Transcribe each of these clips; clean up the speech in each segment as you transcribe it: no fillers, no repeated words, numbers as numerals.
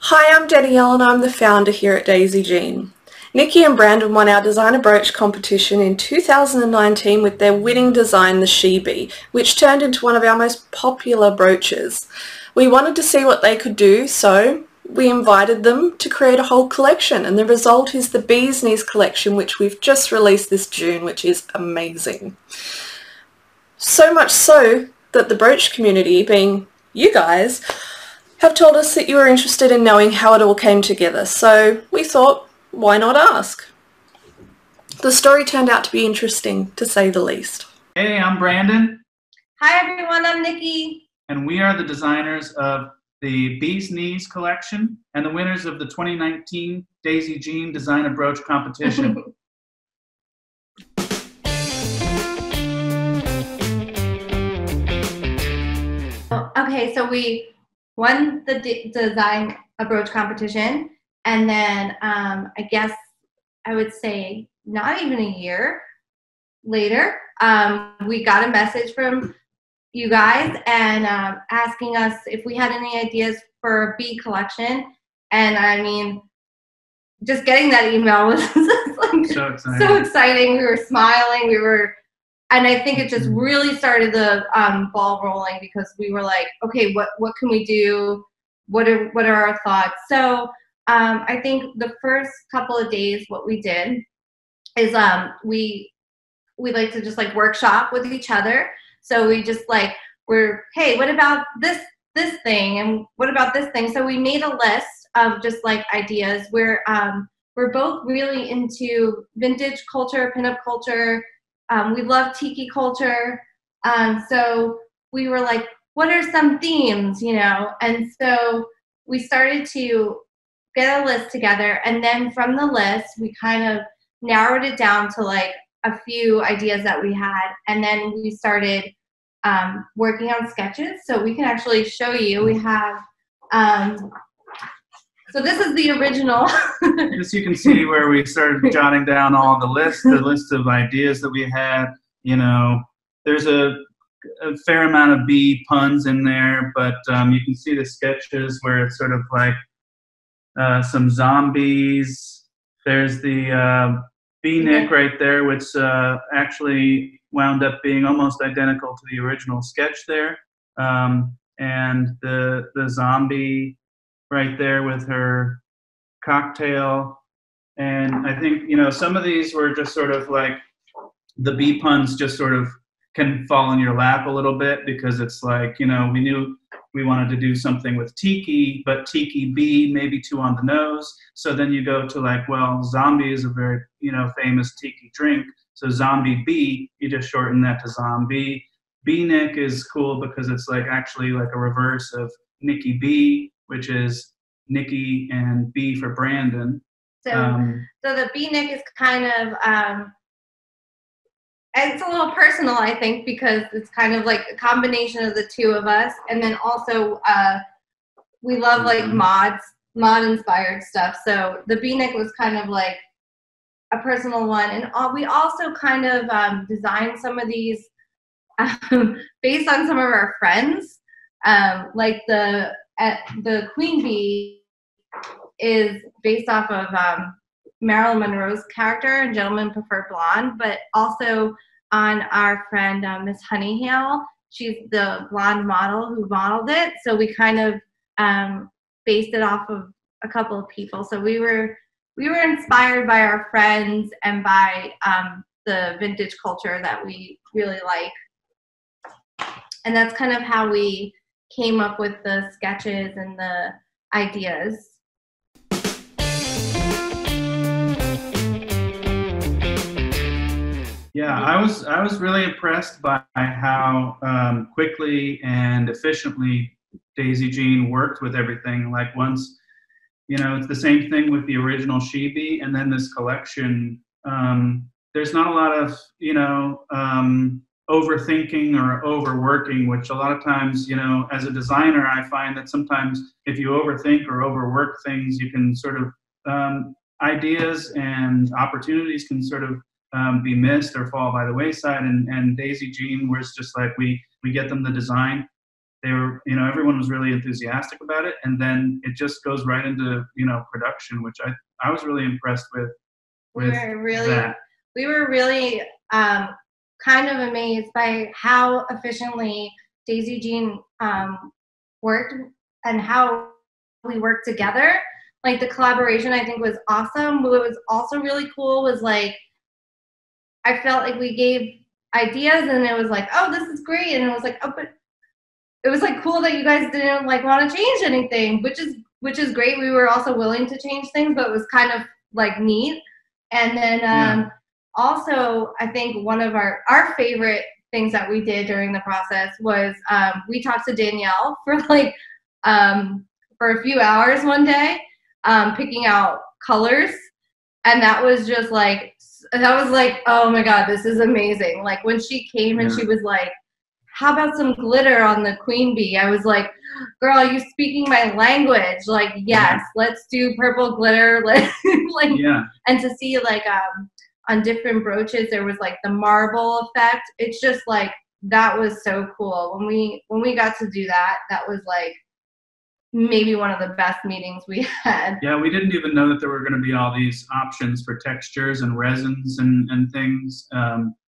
Hi, I'm Danielle and I'm the founder here at Daisy Jean. Nikki and Brandon won our design-a-brooch competition in 2019 with their winning design, the She Bee, which turned into one of our most popular brooches. We wanted to see what they could do, so we invited them to create a whole collection, and the result is the Bee's Knees collection, which we've just released this June, which is amazing. So much so that the brooch community, being you guys, have told us that you were interested in knowing how it all came together, so we thought, why not ask? The story turned out to be interesting, to say the least. Hey, I'm Brandon. Hi everyone, I'm Nikki. And we are the designers of the Bee's Knees collection and the winners of the 2019 Daisy Jean Design-a-Brooch competition. Okay, so we won the Design-a-Brooch competition, and then I guess I would say not even a year later, we got a message from you guys and asking us if we had any ideas for a bee collection. And I mean, just getting that email was like so exciting. We were smiling. And I think it just really started the ball rolling, because we were like, okay, what can we do? What are our thoughts? So I think the first couple of days, what we did is we like to just like workshop with each other. So we just like hey, what about this thing, and what about this thing? So we made a list of just like ideas. We're both really into vintage culture, pinup culture. We love tiki culture. So we were like, what are some themes, you know? And so we started to get a list together, and then from the list, we kind of narrowed it down to like a few ideas that we had, and then we started working on sketches. So we can actually show you. We have, so this is the original. This you can see where we started jotting down all the list of ideas that we had. You know, there's a fair amount of bee puns in there, but you can see the sketches where it's sort of like some zombies. There's the bee neck right there, which actually wound up being almost identical to the original sketch there. And the zombie right there with her cocktail. And I think, you know, some of these were just sort of like, the bee puns just sort of can fall in your lap a little bit, because it's like, you know, we knew we wanted to do something with tiki, but tiki bee, maybe too on the nose. So then you go to like, well, zombie is a very, you know, famous tiki drink. So zombie bee, you just shorten that to zombie. Bee neck is cool because it's like actually like a reverse of Nikki B, which is Nikki and B for Brandon. So the bee neck is kind of, it's a little personal, I think, because it's kind of like a combination of the two of us. And then also, we love like mod inspired stuff. So the bee neck was kind of like a personal one. And we also kind of designed some of these based on some of our friends. Like the queen bee is based off of Marilyn Monroe's character in Gentlemen Prefer Blonde, but also on our friend Miss Honeyhill. She's the blonde model who modeled it. So we kind of based it off of a couple of people. So we were inspired by our friends and by the vintage culture that we really like. And that's kind of how we came up with the sketches and the ideas. Yeah, I was really impressed by how quickly and efficiently Daisy Jean worked with everything. Like once, you know, it's the same thing with the original She Bee, and then this collection. There's not a lot of, you know, overthinking or overworking, which a lot of times, you know, as a designer, I find that sometimes if you overthink or overwork things, you can sort of ideas and opportunities can sort of be missed or fall by the wayside. And Daisy Jean was just like, we get them the design, they were, you know, everyone was really enthusiastic about it, and then it just goes right into, you know, production, which I was really impressed with that. We were really kind of amazed by how efficiently Daisy Jean worked and how we worked together. Like the collaboration, I think, was awesome. What was also really cool was like, I felt like we gave ideas and it was like, oh, this is great. And it was like, oh, but it was like cool that you guys didn't like want to change anything, which is great. We were also willing to change things, but it was kind of like neat. And then also, I think one of our favorite things that we did during the process was we talked to Danielle for like for a few hours one day, picking out colors, and that was just like, oh my God, this is amazing. Like when she came and she was like, how about some glitter on the queen bee? I was like, girl, you speaking my language. Like, yes, let's do purple glitter. And to see like on different brooches, there was like the marble effect. It's just like, that was so cool. When we got to do that, that was like maybe one of the best meetings we had. Yeah, we didn't even know that there were going to be all these options for textures and resins and things.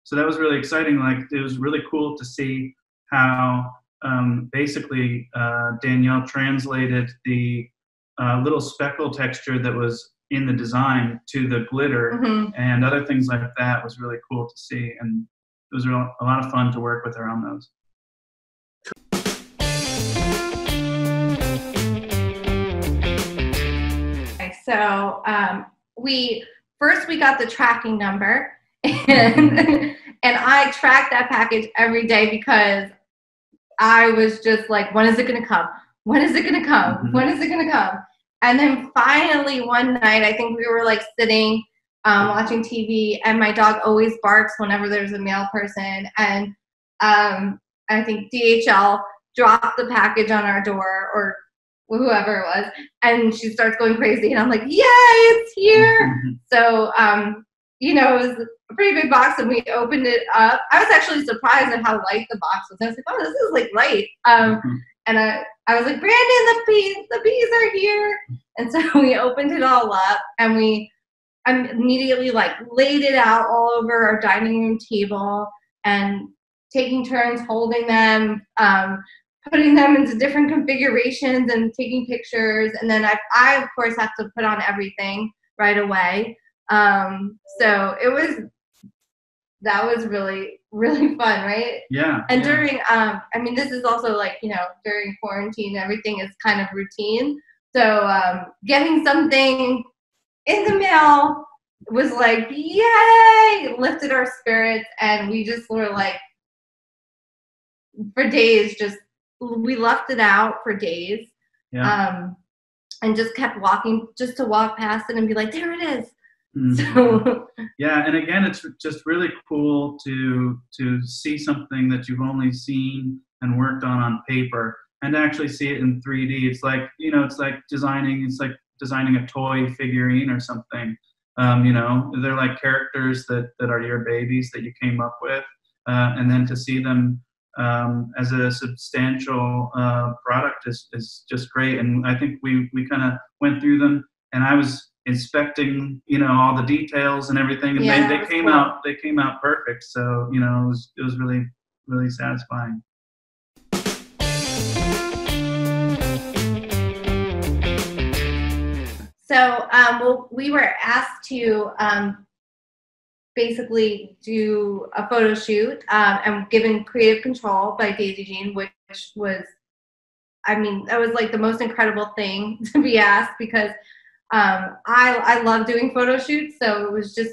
So that was really exciting. Like, it was really cool to see how basically Danielle translated the little speckle texture that was in the design to the glitter and other things like that. Was really cool to see, and it was a lot of fun to work with her on those. So we got the tracking number, and I tracked that package every day because I was just like, when is it going to come? When is it going to come? When is it going to come? And then finally one night, I think we were like sitting watching TV, and my dog always barks whenever there's a mail person, and I think DHL dropped the package on our door, or whoever it was, and she starts going crazy, and I'm like, yay, it's here. So you know, it was a pretty big box, and we opened it up. I was actually surprised at how light the box was. I was like, oh, this is like light. And I was like, Brandon, the bees are here. And so we opened it all up, and we immediately like laid it out all over our dining room table, and taking turns holding them, putting them into different configurations and taking pictures. And then I of course have to put on everything right away. So that was really, really fun, right? Yeah. And during, I mean, this is also like, you know, during quarantine, everything is kind of routine. So getting something in the mail was like, yay, lifted our spirits. And we just were like, for days, we left it out for days. And just kept walking, just to walk past it and be like, there it is. So yeah, and again, it's just really cool to see something that you've only seen and worked on paper, and to actually see it in 3D. It's like, you know, it's like designing a toy figurine or something. You know, they're like characters that are your babies that you came up with, and then to see them as a substantial product is just great. And I think we kind of went through them, and I was inspecting, you know, all the details and everything, and they came out perfect. So, you know, it was really, really satisfying. So well, we were asked to basically do a photo shoot and given creative control by Daisy Jean, which was, I mean, that was like the most incredible thing to be asked, because I love doing photo shoots, so it was just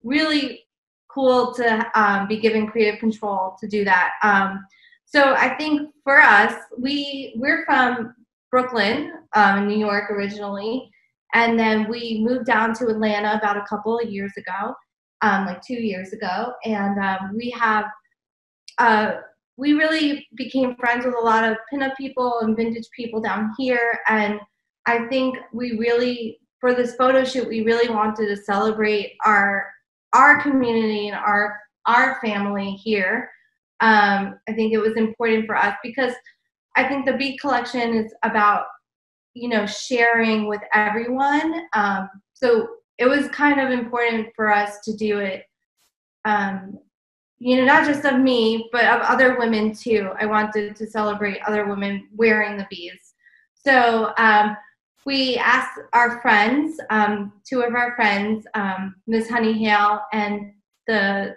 really cool to be given creative control to do that. So I think for us, we're from Brooklyn, in New York originally, and then we moved down to Atlanta about a couple of years ago, like 2 years ago, and we really became friends with a lot of pinup people and vintage people down here. And I think we really, for this photo shoot, we really wanted to celebrate our community and our family here. I think it was important for us because I think the bead collection is about, you know, sharing with everyone. So it was kind of important for us to do it, you know, not just of me, but of other women too. I wanted to celebrate other women wearing the beads. So we asked our friends, two of our friends, Miss Honey Hale and the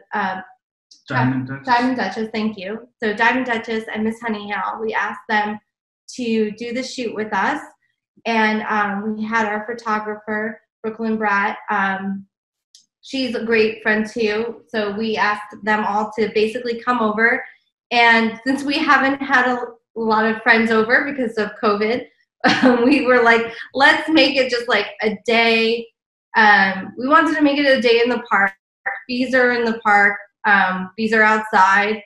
Diamond Duchess. Diamond Duchess, thank you. So Diamond Duchess and Miss Honey Hale, we asked them to do the shoot with us. And we had our photographer, Brooklyn Bratt. She's a great friend too. So we asked them all to basically come over. And since we haven't had a lot of friends over because of COVID, we were like, let's make it just like a day. We wanted to make it a day in the park. Bees are in the park. Bees are outside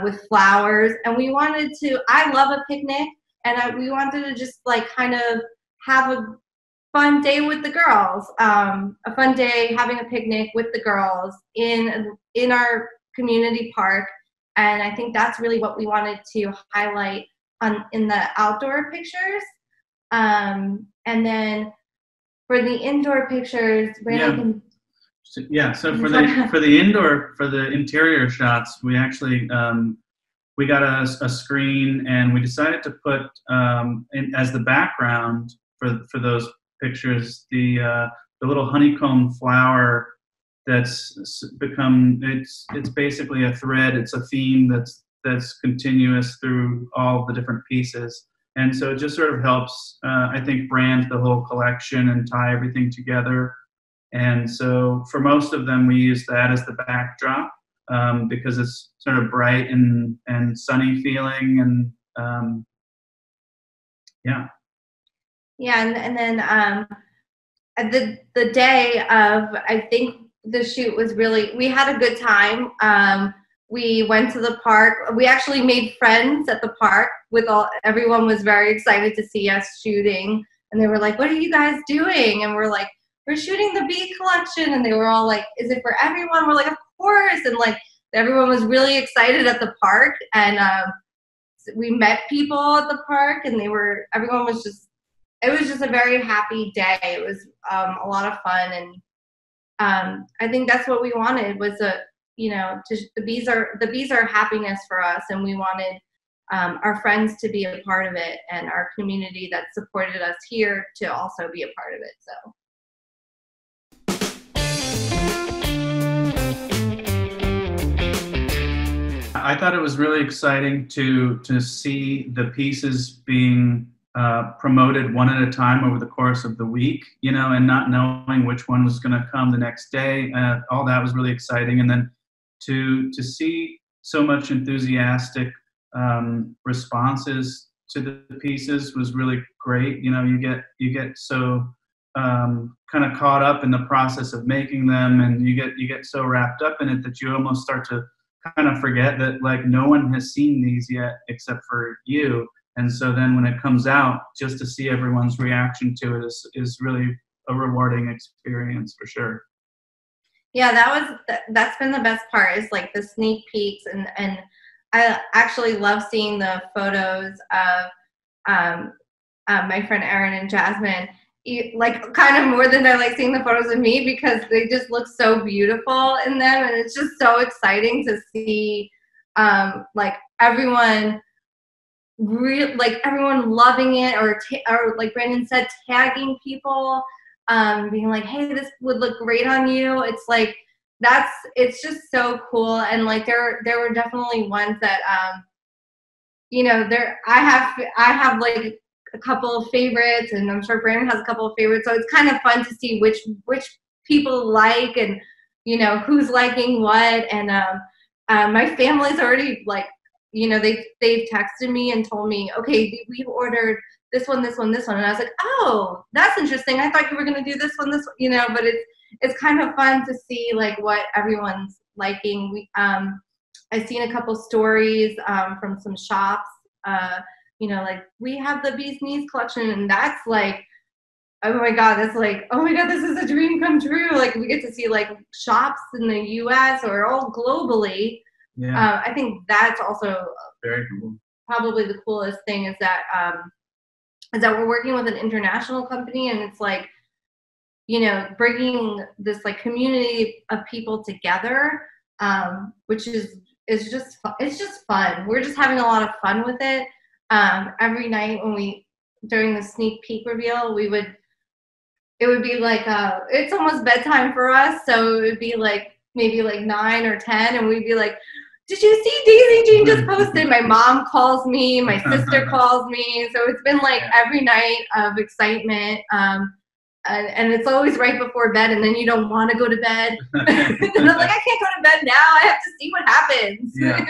with flowers. And we wanted to, I love a picnic. And we wanted to just like kind of have a fun day with the girls, a fun day having a picnic with the girls in our community park. And I think that's really what we wanted to highlight in the outdoor pictures. And then for the indoor pictures, Brandon So for the interior shots, we actually we got a screen, and we decided to put as the background for those pictures the little honeycomb flower that's become it's basically a thread. It's a theme that's continuous through all the different pieces, and so it just sort of helps I think brand the whole collection and tie everything together. And so for most of them, we use that as the backdrop because it's sort of bright and sunny feeling, and yeah. Yeah, and then the day of, I think the shoot was really, we had a good time. We went to the park. We actually made friends at the park everyone was very excited to see us shooting. And they were like, what are you guys doing? And we're like, we're shooting the bead collection. And they were all like, is it for everyone? We're like, of course. And like, everyone was really excited at the park. And we met people at the park, and everyone was just, it was just a very happy day. It was a lot of fun. And I think that's what we wanted was the bees are happiness for us. And we wanted our friends to be a part of it, and our community that supported us here to also be a part of it. So. I thought it was really exciting to see the pieces being promoted one at a time over the course of the week, and not knowing which one was going to come the next day. All that was really exciting, and then to see so much enthusiastic responses to the pieces was really great. You get so kind of caught up in the process of making them, and you get so wrapped up in it that you almost start to kind of forget that like no one has seen these yet except for you. And so then when it comes out, just to see everyone's reaction to it is really a rewarding experience for sure. Yeah, that's been the best part, is like the sneak peeks, and I actually love seeing the photos of my friend Erin and Jasmine, like kind of more than I like seeing the photos of me, because they just look so beautiful in them, and it's just so exciting to see like everyone everyone loving it, or like Brandon said, tagging people, being like, hey, this would look great on you. It's like it's just so cool. And like there were definitely ones that I have like a couple of favorites, and I'm sure Brandon has a couple of favorites, so it's kind of fun to see which people like, and who's liking what. And my family's already like, they've texted me and told me, okay, we ordered this one, and I was like, oh, that's interesting, I thought you were going to do this one, but it's kind of fun to see like what everyone's liking. I've seen a couple stories from some shops, like, we have the Bee's Knees collection, and that's like, oh my god, this is a dream come true. Like, we get to see like shops in the US or all globally. Yeah. I think that's also very cool. probably the coolest thing is that we're working with an international company, and it's like, you know, bringing this like community of people together, which is just it's just fun. We're just having a lot of fun with it. Every night during the sneak peek reveal, it would be like it's almost bedtime for us, so it would be like maybe like 9 or 10, and we'd be like, did you see Daisy Jean just posted? My mom calls me, my sister calls me, so it's been like every night of excitement. And it's always right before bed, and then you don't want to go to bed. And I'm like, I can't go to bed now. I have to see what happens. Yeah.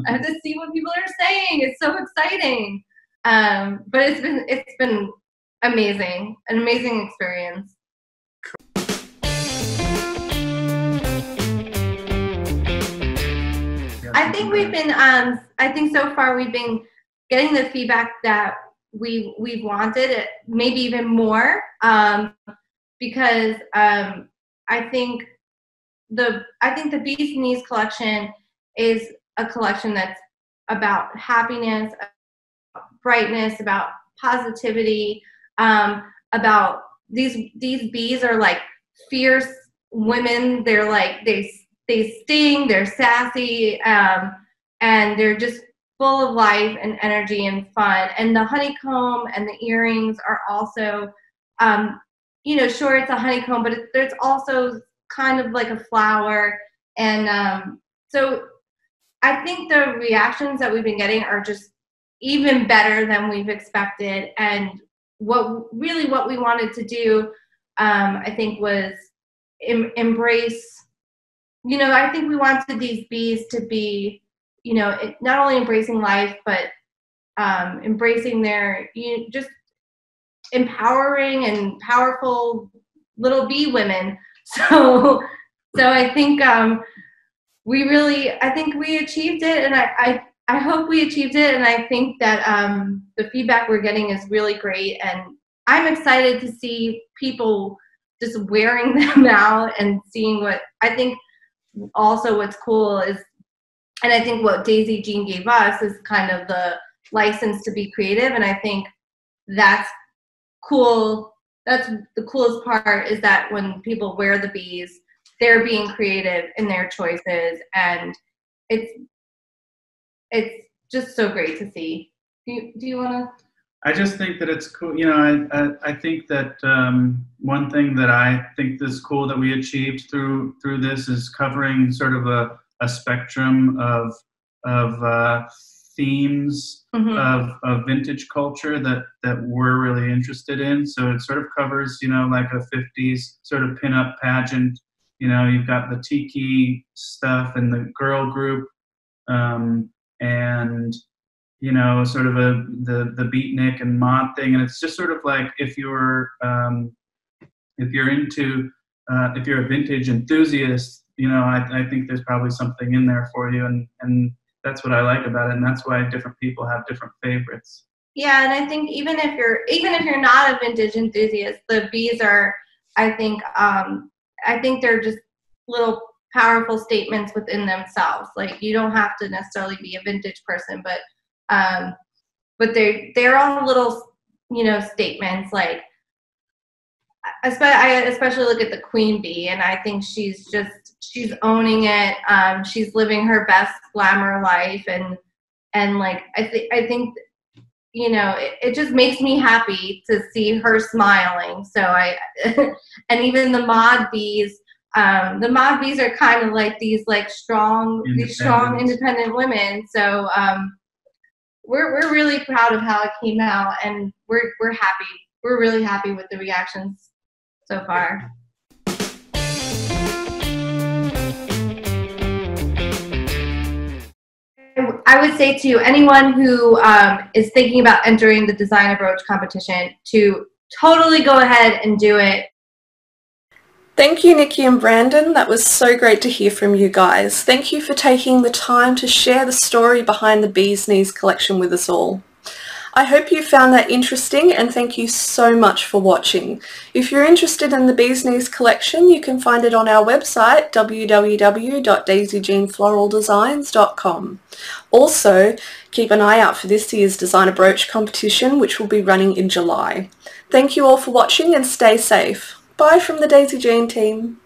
I have to see what people are saying. It's so exciting. But it's been amazing, an amazing experience. I think we've been, I think so far we've been getting the feedback that we've wanted, maybe even more, because I think the Bees Knees collection is a collection that's about happiness, brightness, about positivity, about these bees are like fierce women. They're like they sting, they're sassy, and they're just full of life and energy and fun. And the honeycomb and the earrings are also, you know, sure, it's a honeycomb, but there's also kind of like a flower. And so I think the reactions that we've been getting are just even better than we've expected. And what we wanted to do, I think, was embrace, you know, I think we wanted these bees to be, you know, not only embracing life, but embracing their, you know, just empowering and powerful little bee women. So I think I think we achieved it, and I hope we achieved it, and I think that the feedback we're getting is really great, and I'm excited to see people just wearing them out and seeing what I think. Also, what's cool is, and I think what Daisy Jean gave us is kind of the license to be creative, and I think that's cool. That's the coolest part, is that when people wear the bees, they're being creative in their choices, and it's just so great to see. Do you want to? I just think that it's cool. You know, I think that one thing that I think is cool that we achieved through this is covering sort of a spectrum of themes of vintage culture that we're really interested in. So it sort of covers, you know, like a 50s sort of pinup pageant. You know, you've got the tiki stuff and the girl group, and you know, sort of the beatnik and mod thing, and it's just sort of like if you're into if you're a vintage enthusiast, you know, I think there's probably something in there for you, and that's what I like about it, and that's why different people have different favorites. Yeah, and I think even if you're not a vintage enthusiast, the bees are, I think they're just little powerful statements within themselves. Like, you don't have to necessarily be a vintage person, but they're all little, you know, statements. Like, I especially look at the queen bee, and I think she's owning it. She's living her best glamour life, and like I think you know, it just makes me happy to see her smiling. So and even the mod bees. The mod bees are kind of like these strong independent women. So we're really proud of how it came out, and we're happy. We're really happy with the reactions so far. I would say to anyone who is thinking about entering the Design-a-Brooch competition to totally go ahead and do it. Thank you, Nikki and Brandon. That was so great to hear from you guys. Thank you for taking the time to share the story behind the Bees Knees collection with us all. I hope you found that interesting, and thank you so much for watching. If you're interested in the Bee's Knees collection, you can find it on our website www.daisyjeanfloraldesigns.com. Also, keep an eye out for this year's Design-a-Brooch competition, which will be running in July. Thank you all for watching and stay safe. Bye from the Daisy Jean team.